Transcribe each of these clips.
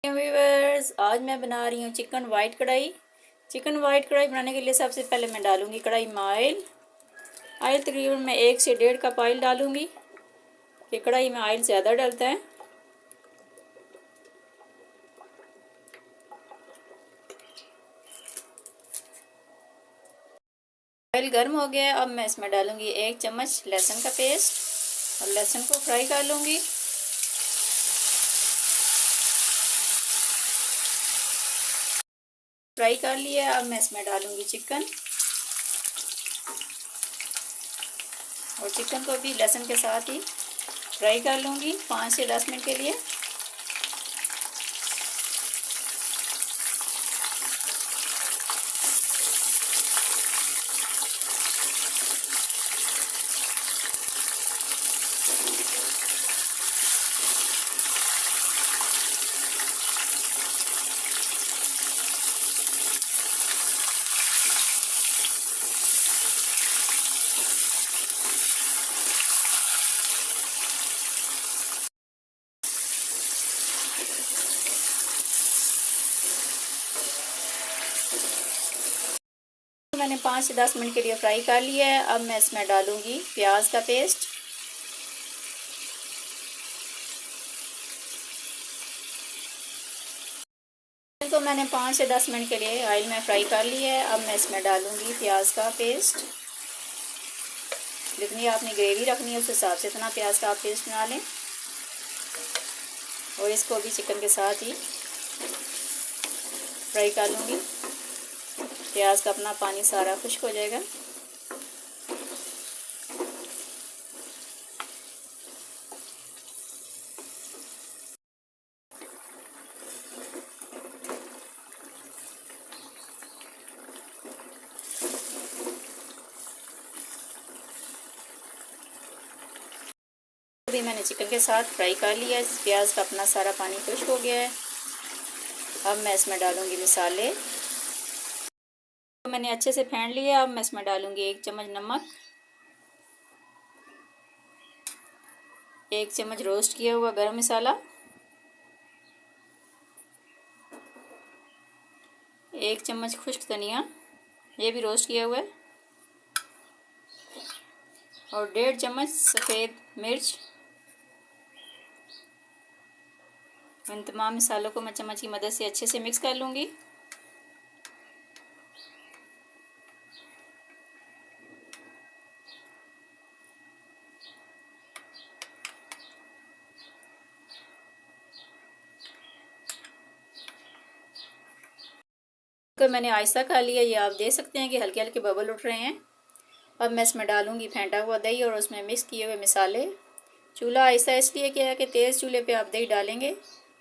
Viewers, आज मैं बना रही हूँ चिकन वाइट कढ़ाई। चिकन वाइट कढ़ाई बनाने के लिए सबसे पहले मैं डालूंगी कढ़ाई में ऑयल तकरीबन मैं 1 से 1.5 कप ऑयल डालूंगी। ये कढ़ाई में ऑयल ज़्यादा डलता है। ऑयल गर्म हो गया। अब मैं इसमें डालूंगी 1 चम्मच लहसुन का पेस्ट और लहसुन को फ्राई कर लूँगी। फ्राई कर लिया। अब मैं इसमें डालूंगी चिकन और चिकन को भी लहसुन के साथ ही फ्राई कर लूँगी 5 से 10 मिनट के लिए। मैंने 5 से 10 मिनट के लिए फ्राई कर लिया है। अब मैं इसमें डालूंगी प्याज का पेस्ट। तो मैंने 5 से 10 मिनट के लिए ऑयल में फ्राई कर लिया है। अब मैं इसमें डालूंगी प्याज का पेस्ट। जितनी आपने ग्रेवी रखनी है उस हिसाब से इतना प्याज का आप पेस्ट बना लें और इसको भी चिकन के साथ ही फ्राई कर लूँगी। प्याज का अपना पानी सारा खुश्क हो जाएगा। अभी मैंने चिकन के साथ फ्राई कर लिया है। प्याज का अपना सारा पानी खुश्क हो गया है। अब मैं इसमें डालूँगी मसाले। मैंने अच्छे से फेंट लिया। अब मैं इसमें डालूँगी 1 चम्मच नमक, 1 चम्मच रोस्ट किया हुआ गरम मसाला, 1 चम्मच खुश्क धनिया, ये भी रोस्ट किया हुआ है, और 1.5 चम्मच सफ़ेद मिर्च। इन तमाम मसालों को मैं चम्मच की मदद से अच्छे से मिक्स कर लूँगी। मैंने आहिस्ता कर लिया। ये आप देख सकते हैं कि हल्के हल्के बबल उठ रहे हैं। अब मैं इसमें डालूंगी फेंटा हुआ दही और उसमें मिक्स किए हुए मसाले। चूल्हा आहिस्ता इसलिए किया है कि तेज़ चूल्हे पे आप दही डालेंगे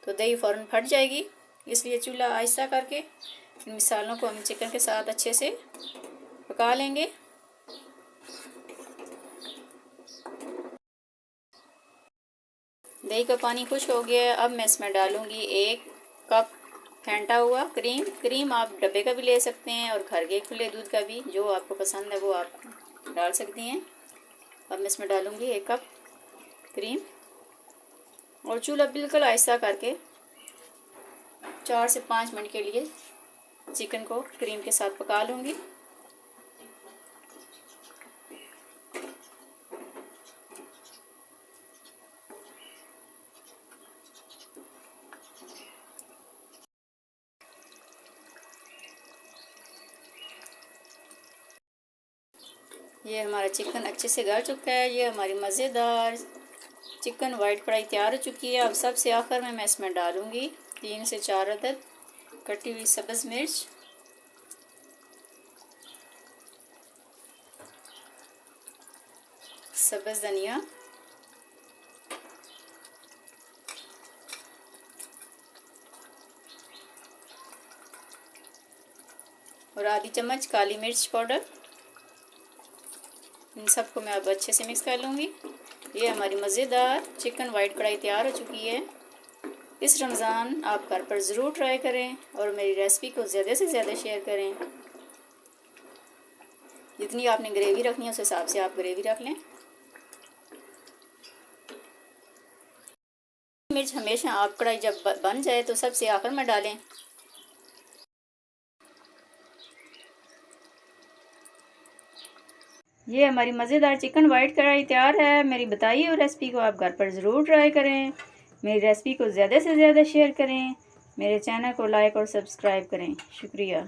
तो दही फ़ौरन फट जाएगी, इसलिए चूल्हा आहिस्ता करके इन मसालों को हम चिकन के साथ अच्छे से पका लेंगे। दही का पानी खुश्क हो गया है। अब मैं इसमें डालूंगी 1 कप फेंटा हुआ क्रीम आप डब्बे का भी ले सकते हैं और घर के खुले दूध का भी, जो आपको पसंद है वो आप डाल सकती हैं। अब मैं इसमें डालूंगी 1 कप क्रीम और चूल्हा बिल्कुल आहिस्ता करके 4 से 5 मिनट के लिए चिकन को क्रीम के साथ पका लूँगी। ये हमारा चिकन अच्छे से गल चुका है। ये हमारी मज़ेदार चिकन वाइट कढ़ाई तैयार हो चुकी है। अब सबसे आखिर में मैं इसमें डालूँगी 3 से 4 अदद कटी हुई सब्ज़ मिर्च, सब्ज़ धनिया, और आधी चम्मच काली मिर्च पाउडर। इन सबको मैं अब अच्छे से मिक्स कर लूँगी। ये हमारी मज़ेदार चिकन वाइट कढ़ाई तैयार हो चुकी है। इस रमज़ान आप घर पर ज़रूर ट्राई करें और मेरी रेसिपी को ज़्यादा से ज़्यादा शेयर करें। जितनी आपने ग्रेवी रखनी है उस हिसाब से आप ग्रेवी रख लें। मिर्च हमेशा आप कढ़ाई जब बन जाए तो सबसे आखिर में डालें। ये हमारी मज़ेदार चिकन वाइट कढ़ाई तैयार है। मेरी बताई हुई रेसिपी को आप घर पर ज़रूर ट्राई करें। मेरी रेसिपी को ज़्यादा से ज़्यादा शेयर करें। मेरे चैनल को लाइक और सब्सक्राइब करें। शुक्रिया।